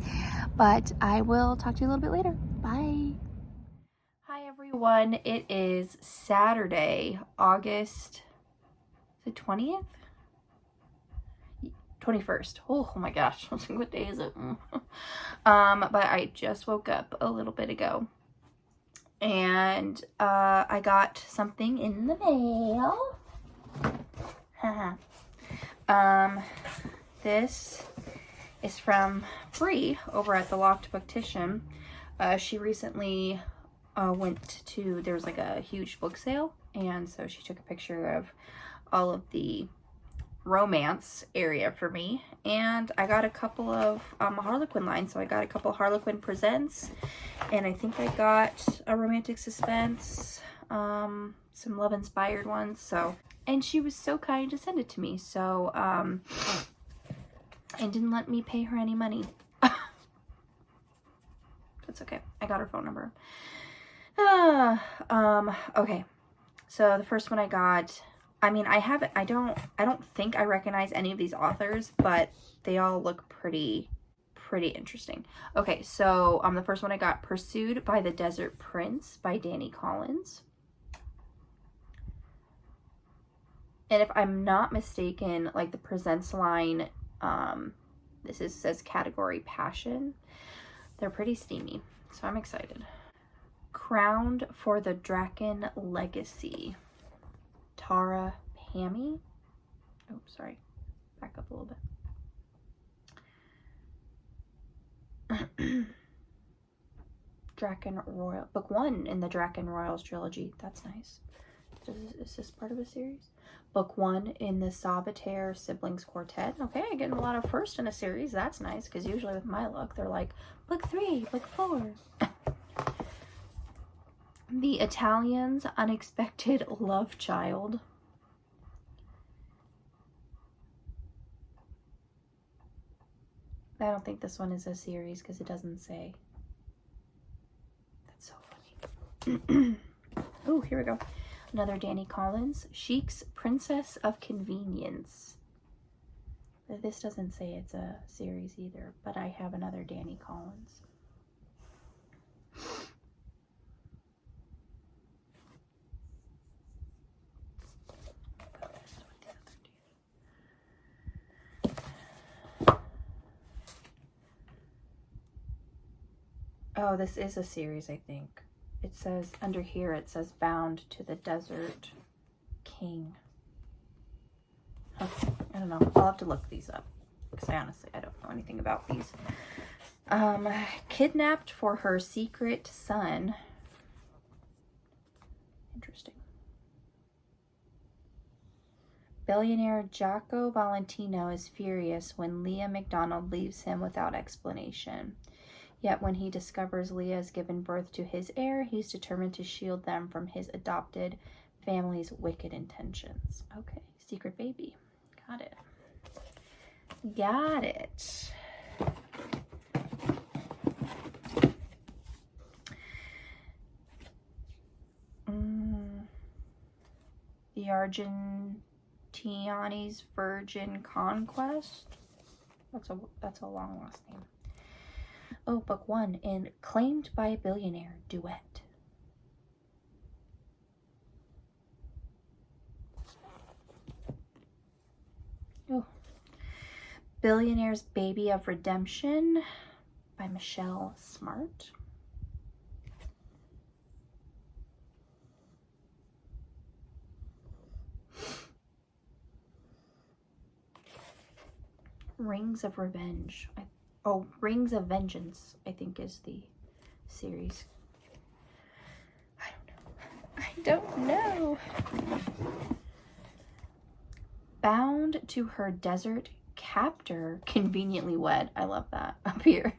S1: But I will talk to you a little bit later. Bye. Hi, everyone. It is Saturday, August the 20th? 21st. Oh my gosh. What day is it? But I just woke up a little bit ago, and I got something in the mail. This is from Bree over at the Locked Booktition. She recently went to, there was like a huge book sale, and so she took a picture of all of the romance area for me, and I got a couple of Harlequin lines. So I got a couple Harlequin Presents, and I think I got a romantic suspense, some love inspired ones. So, and she was so kind to send it to me, so and didn't let me pay her any money. That's okay. I got her phone number. Okay, so the first one I got, I mean, I don't think I recognize any of these authors, but they all look pretty interesting. Okay, so the first one I got, Pursued by the Desert Prince by Danny Collins. And if I'm not mistaken, like the Presents line, says category passion. They're pretty steamy, so I'm excited. Crowned for the Draken Legacy, Tara Pammy. Oh, sorry. Back up a little bit. Draken Royal. Book 1 in the Draken Royals trilogy. That's nice. Is this part of a series? Book 1 in the Solitaire Siblings Quartet. Okay, getting a lot of first in a series. That's nice, because usually with my luck, they're like, book 3, book 4. The Italian's Unexpected Love Child. I don't think this one is a series because it doesn't say. That's so funny. Oh, here we go. Another Danny Collins. Chic's Princess of Convenience. This doesn't say it's a series either, but I have another Danny Collins. Oh, this is a series, I think. It says, under here, it says Bound to the Desert King. Okay, I don't know. I'll have to look these up, because I don't know anything about these. Kidnapped for Her Secret Son. Interesting. Billionaire Jaco Valentino is furious when Leah McDonald leaves him without explanation. Yet when he discovers Leah has given birth to his heir, he's determined to shield them from his adopted family's wicked intentions. Okay, secret baby. Got it. Got it. Argentini's Virgin Conquest. That's a long last name. Oh, book 1 in Claimed by a Billionaire Duet. Oh. Billionaire's Baby of Redemption by Michelle Smart. Rings of Revenge. Rings of Vengeance, I think is the series. I don't know. Bound to her desert captor, conveniently wed. I love that up here.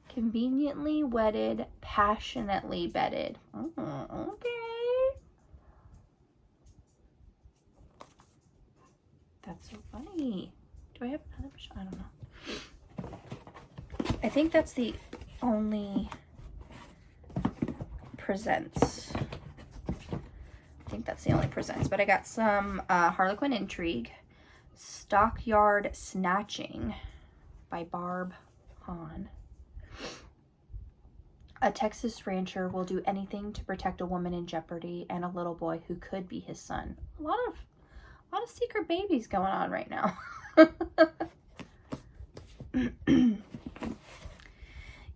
S1: Conveniently wedded, passionately bedded. Oh, okay. That's so funny. Do I have another? I don't know. I think that's the only presents. I think that's the only presents. But I got some Harlequin Intrigue. Stockyard Snatching by Barb Hahn. A Texas rancher will do anything to protect a woman in jeopardy and a little boy who could be his son. A lot of secret babies going on right now.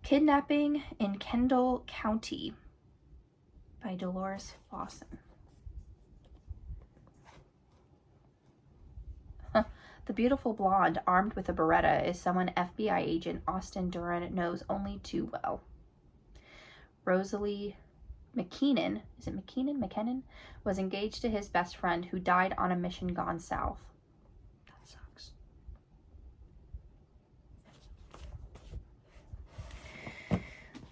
S1: Kidnapping in Kendall County by Dolores Fawson. The beautiful blonde armed with a Beretta is someone FBI agent Austin Duran knows only too well. Rosalie McKinnon, is it McKinnon? McKinnon was engaged to his best friend who died on a mission gone south. That sucks.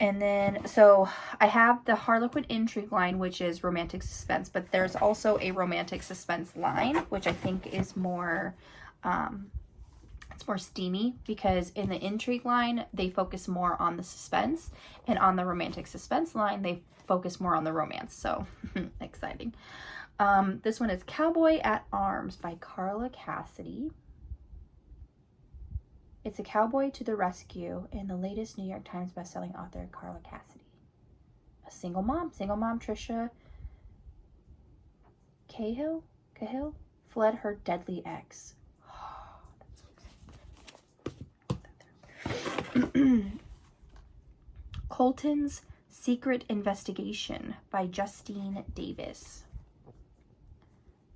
S1: And then, so I have the Harlequin Intrigue line, which is romantic suspense, but there's also a romantic suspense line, which I think is more, it's more steamy, because in the Intrigue line, they focus more on the suspense, and on the romantic suspense line, they focus more on the romance. So exciting. This one is Cowboy at Arms by Carla Cassidy. It's a cowboy to the rescue in the latest New York Times bestselling author Carla Cassidy. A single mom Trisha Cahill fled her deadly ex. Colton's Secret Investigation by Justine Davis.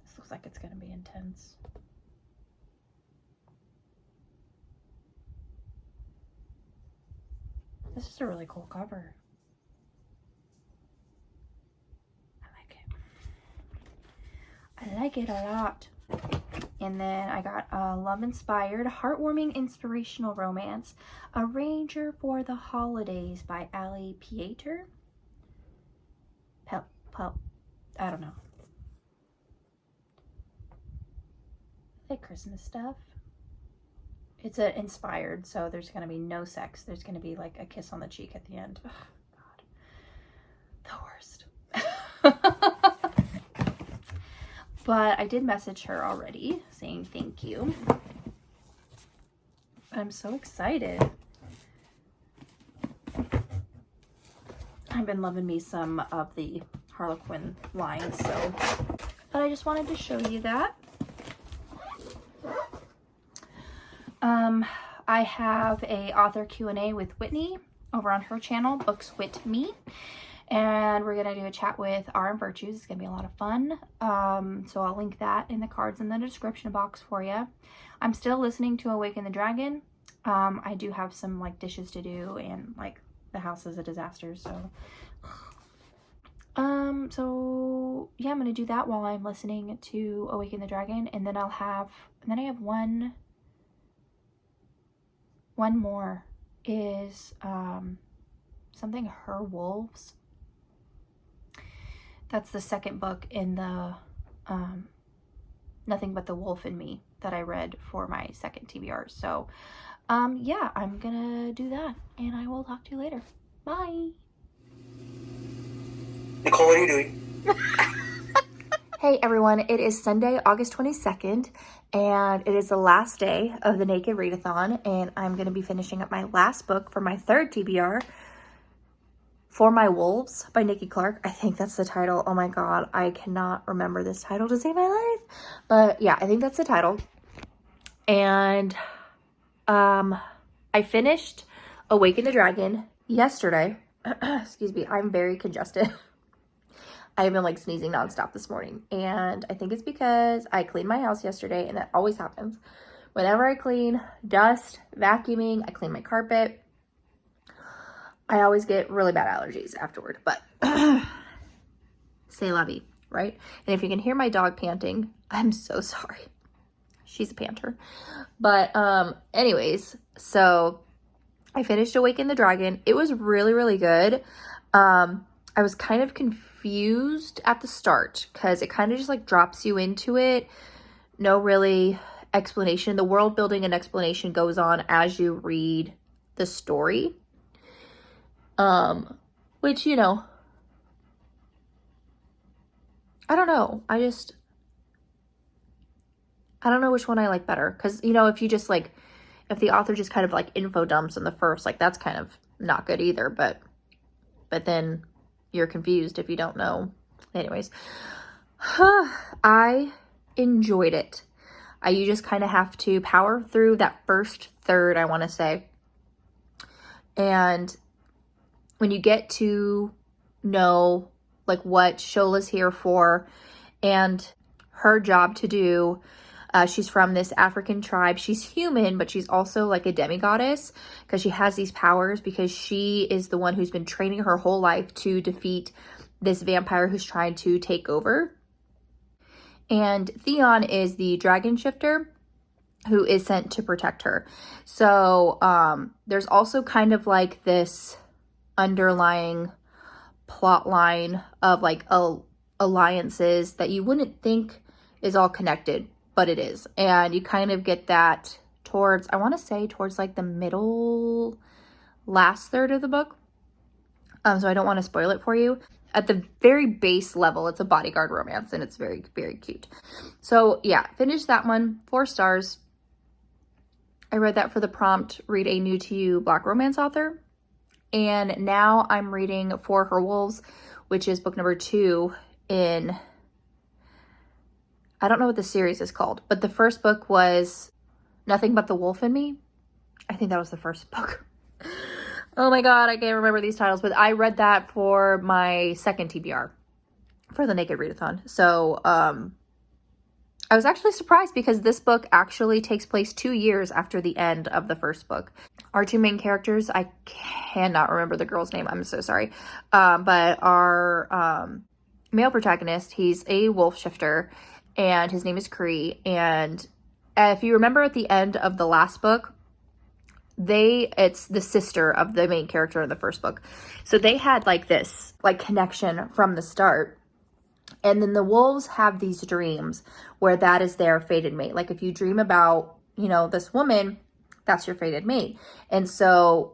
S1: This looks like it's going to be intense. This is a really cool cover. I like it a lot. And then I got a love-inspired, heartwarming, inspirational romance, A Ranger for the Holidays by Allie Pieter. I don't know. I like Christmas stuff. It's inspired, so there's going to be no sex. There's going to be like a kiss on the cheek at the end. Oh, God. The worst. But I did message her already saying thank you. I'm so excited. I've been loving me some of the Harlequin lines, so. But I just wanted to show you that. I have a author Q&A with Whitney over on her channel, Books Wit Me, and we're gonna do a chat with R.M. Virtues. It's gonna be a lot of fun. So I'll link that in the cards in the description box for you. I'm still listening to Awaken the Dragon. I do have some like dishes to do, and like the house is a disaster, so so yeah, I'm gonna do that while I'm listening to Awaken the Dragon, and then I have one more is something Her Wolves. That's the second book in the Nothing But the Wolf in Me that I read for my second TBR. So yeah, I'm gonna do that, and I will talk to you later. Bye.
S2: Nicole, what are you doing?
S1: Hey everyone, it is Sunday, August 22nd, and it is the last day of the Nekkid Readathon, and I'm going to be finishing up my last book for my third TBR, For My Wolves by Nikki Clark. I think that's the title. Oh my god, I cannot remember this title to save my life. But yeah, I think that's the title. And I finished Awaken the Dragon yesterday. Excuse me, I'm very congested. I have been like sneezing nonstop this morning, and I think it's because I cleaned my house yesterday, and that always happens. Whenever I clean, dust, vacuuming, I clean my carpet, I always get really bad allergies afterward, but c'est la vie, right? And if you can hear my dog panting, I'm so sorry. She's a panter. But anyways, so I finished Awaken the Dragon. It was really, really good. I was kind of confused at the start because it kind of just like drops you into it. No really explanation. The world building and explanation goes on as you read the story. Which, you know, I don't know. I don't know which one I like better. Because, you know, if you just like, if the author just kind of like info dumps in the first, like that's kind of not good either. But then you're confused if you don't know. Anyways, I enjoyed it. You just kind of have to power through that first third, I want to say. And when you get to know like what Shola's here for and her job to do, she's from this African tribe. She's human, but she's also like a demigoddess because she has these powers because she is the one who's been training her whole life to defeat this vampire who's trying to take over. And Theon is the dragon shifter who is sent to protect her. So there's also kind of like this underlying plot line of like alliances that you wouldn't think is all connected, but it is. And you kind of get that towards, I want to say towards like the middle, last third of the book. So I don't want to spoil it for you. At the very base level, it's a bodyguard romance and it's very, very cute. So yeah, finished that one, 4 stars. I read that for the prompt, read a new to you Black romance author. And now I'm reading For Her Wolves, which is book number 2 in, I don't know what the series is called, but the first book was Nothing But the Wolf in Me. I think that was the first book. Oh my god, I can't remember these titles, but I read that for my second TBR for the Nekkid Readathon. So I was actually surprised because this book actually takes place 2 years after the end of the first book. Our 2 main characters, I cannot remember the girl's name, I'm so sorry, but our male protagonist, he's a wolf shifter, and his name is Cree. And if you remember at the end of the last book, it's the sister of the main character in the first book. So they had like this like connection from the start. And then the wolves have these dreams where that is their fated mate. Like if you dream about, you know, this woman, that's your fated mate. And so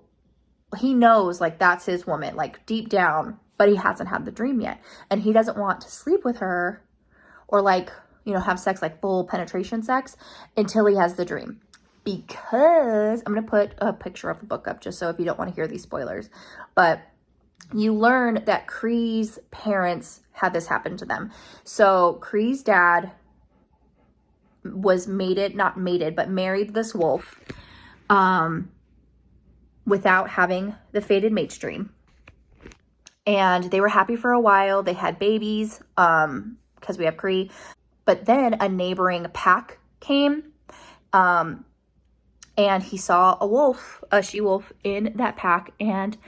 S1: he knows like that's his woman, like deep down, but he hasn't had the dream yet. And he doesn't want to sleep with her or like, you know, have sex, like full penetration sex until he has the dream. Because I'm going to put a picture of the book up just so if you don't want to hear these spoilers. But you learn that Cree's parents had this happen to them. So Cree's dad was married this wolf without having the fated mate's dream. And they were happy for a while. They had babies because we have Cree. But then a neighboring pack came and he saw a she-wolf in that pack, and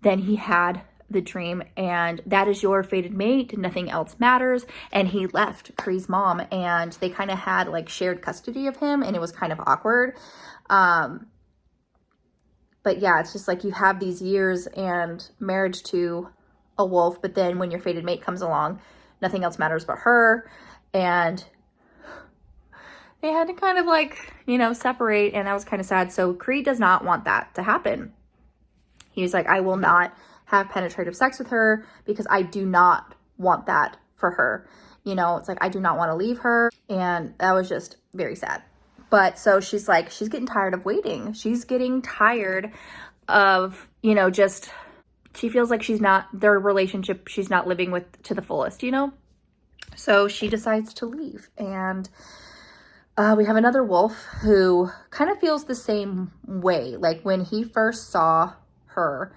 S1: then he had the dream, and that is your fated mate, nothing else matters. And he left Cree's mom, and they kind of had like shared custody of him, and it was kind of awkward. But yeah, it's just like you have these years and marriage to a wolf, but then when your fated mate comes along, nothing else matters but her. And they had to kind of like, you know, separate, and that was kind of sad. So Cree does not want that to happen. He was like, I will not have penetrative sex with her because I do not want that for her. You know, it's like, I do not want to leave her. And that was just very sad. But so she's like, she's getting tired of waiting. She's getting tired of, you know, just, she feels like she's not, their relationship, she's not living with to the fullest, you know? So she decides to leave. And we have another wolf who kind of feels the same way. Like when he first saw her,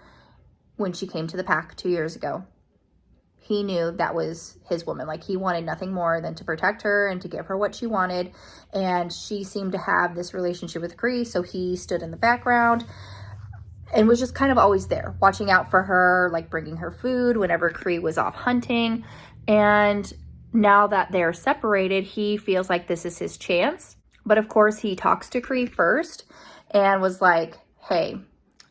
S1: when she came to the pack 2 years ago, he knew that was his woman. Like he wanted nothing more than to protect her and to give her what she wanted. And she seemed to have this relationship with Cree. So he stood in the background and was just kind of always there, watching out for her, like bringing her food whenever Cree was off hunting. And now that they're separated, he feels like this is his chance. But of course, he talks to Cree first and was like, hey,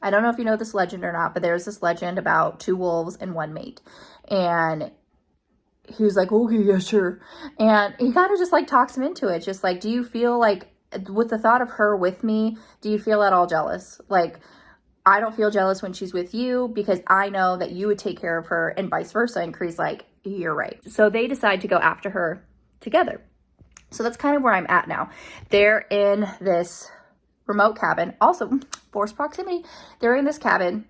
S1: I don't know if you know this legend or not, but there's this legend about 2 wolves and 1 mate. And he was like, okay, yeah, sure. And he kind of just like talks him into it. Just like, do you feel like, with the thought of her with me, do you feel at all jealous? Like, I don't feel jealous when she's with you because I know that you would take care of her and vice versa. And Cree's like, you're right. So they decide to go after her together. So that's kind of where I'm at now. They're in this remote cabin. Also, forced proximity. They're in this cabin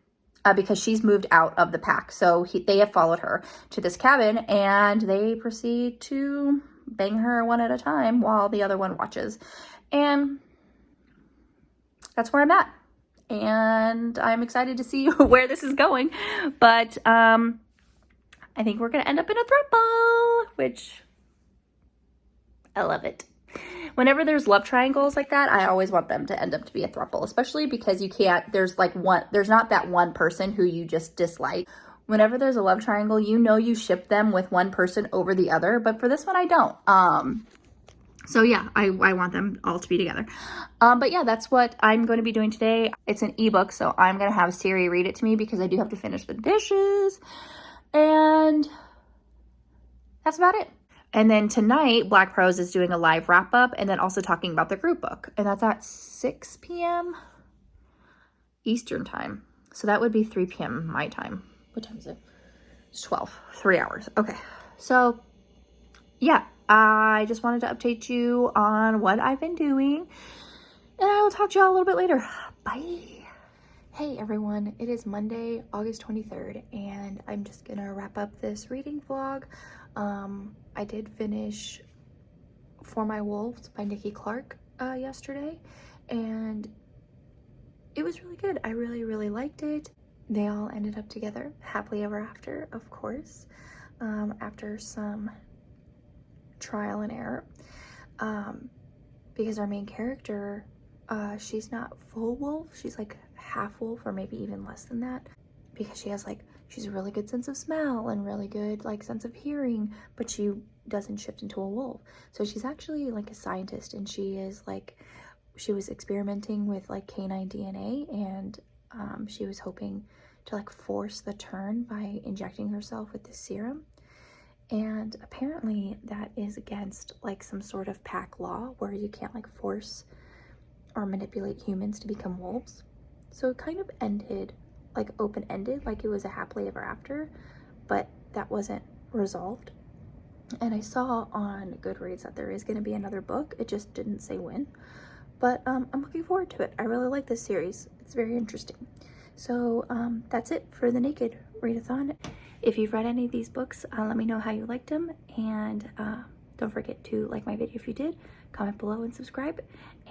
S1: because she's moved out of the pack. So they have followed her to this cabin and they proceed to bang her one at a time while the other one watches. And that's where I'm at. And I'm excited to see where this is going. But I think we're going to end up in a throuple, which I love it. Whenever there's love triangles like that, I always want them to end up to be a throuple, especially because you can't, there's not that one person who you just dislike. Whenever there's a love triangle, you know you ship them with one person over the other, but for this one, I don't. So yeah, I want them all to be together. But yeah, that's what I'm going to be doing today. It's an ebook, so I'm going to have Siri read it to me because I do have to finish the dishes. And that's about it. And then tonight, Black Prose is doing a live wrap up and then also talking about the group book. And that's at 6 p.m. Eastern time. So that would be 3 p.m. my time. What time is it? It's 12, 3 hours. Okay. So yeah, I just wanted to update you on what I've been doing. And I will talk to y'all a little bit later. Bye. Hey everyone, it is Monday, August 23rd, and I'm just gonna wrap up this reading vlog. I did finish For My Wolves by Nikki Clark yesterday, and it was really good. I really, really liked it. They all ended up together, happily ever after, of course, after some trial and error, because our main character, she's not full wolf, she's like half wolf or maybe even less than that, because she's a really good sense of smell and really good like sense of hearing, but she doesn't shift into a wolf. So she's actually like a scientist, and she was experimenting with like canine DNA, and she was hoping to like force the turn by injecting herself with this serum. And apparently that is against like some sort of pack law where you can't like force or manipulate humans to become wolves. So it kind of ended like open-ended, like it was a happily ever after, but that wasn't resolved. And I saw on Goodreads that there is going to be another book. It just didn't say when, but I'm looking forward to it. I really like this series. It's very interesting. So that's it for the Nekkid Readathon. If you've read any of these books, let me know how you liked them, and don't forget to like my video if you did, comment below and subscribe,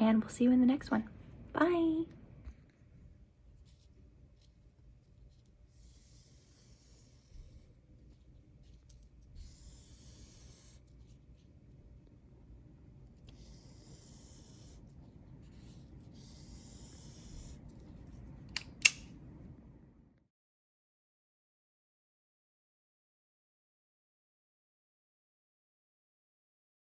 S1: and we'll see you in the next one. Bye!